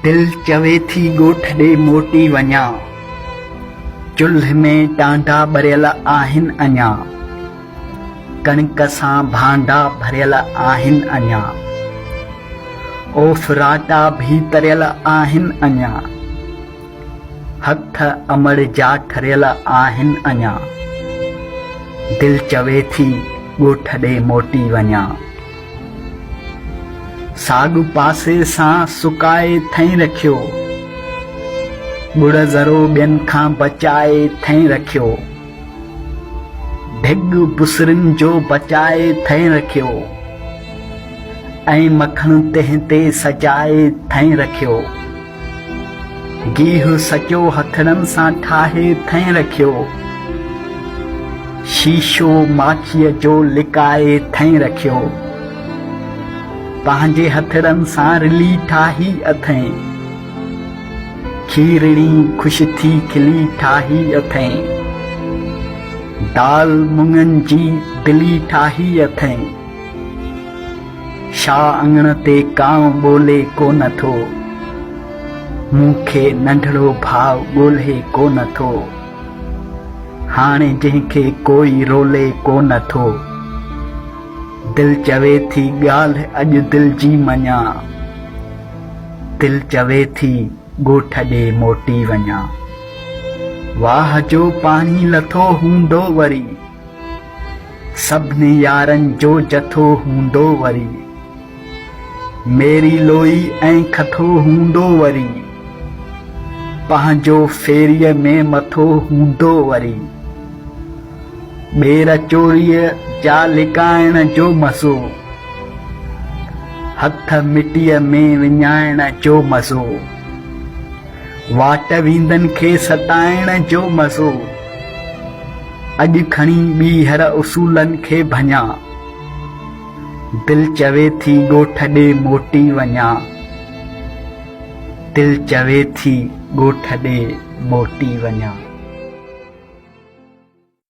दिल चवे थी ॻोठ ॾे मोटी वञा, चुल्ह में टांडा ॿरियल आहिनि अञा, कणिक सां भांडा भरियल आहिनि अञा, ओफराटा भी तरियल आहिनि अञा, हथ अमड़ जा ठरियल आहिनि अञा, दिल चवे थी ॻोठ ॾे मोटी वञा। साॻ पासे सां सुकाए थई रखियो, गुड़ ज़रो ॿियनि खां बचाए थई रखियो, ढिग बुसरिन जो बचाए थई रखियो, ऐं मखण तंहिं ते सजाए थई रखियो, गीहु सचो हथड़नि सां ठाहे थई रखियो, शीशो माखीअ जो लिकाए थई रखियो, पंहिंजे हथड़नि सां रिली ठाही अथई, खीरणी ख़ुशि थी खिली ठाही अथई, दाल मुङनि जी दिली ठाही अथई, छा अंगण ते कांव ॿोले कोन थो, मूंखे नंढड़ो भाउ ॻोल्हे कोन थो, हाणे जंहिंखे कोई रोले कोन थो, दिल चवे थी ॻाल्हि अॼु दिल जी मञा, दिल चवे थी ॻोठ ॾे मोटी वञा। वाह जो पाणी लथो हूंदो वरी, सभिनी यारनि जो जथो हूंदो वरी, मेरी लोई ऐं खथो हूंदो वरी, पंहिंजो फेरीअ में मथो हूंदो वरी, ॿेर चोरीअ जा लिकाइण जो मज़ो, हथ मिटीअ में विञाइण जो मज़ो, वाट वींदनि खे सताइण जो मज़ो, अॼु खणी ॿीहर उसूलनि खे भञा, दिल चवे थी ॻोठ ॾे मोटी वञा, दिल चवे थी ॻोठ ॾे मोटी वञा।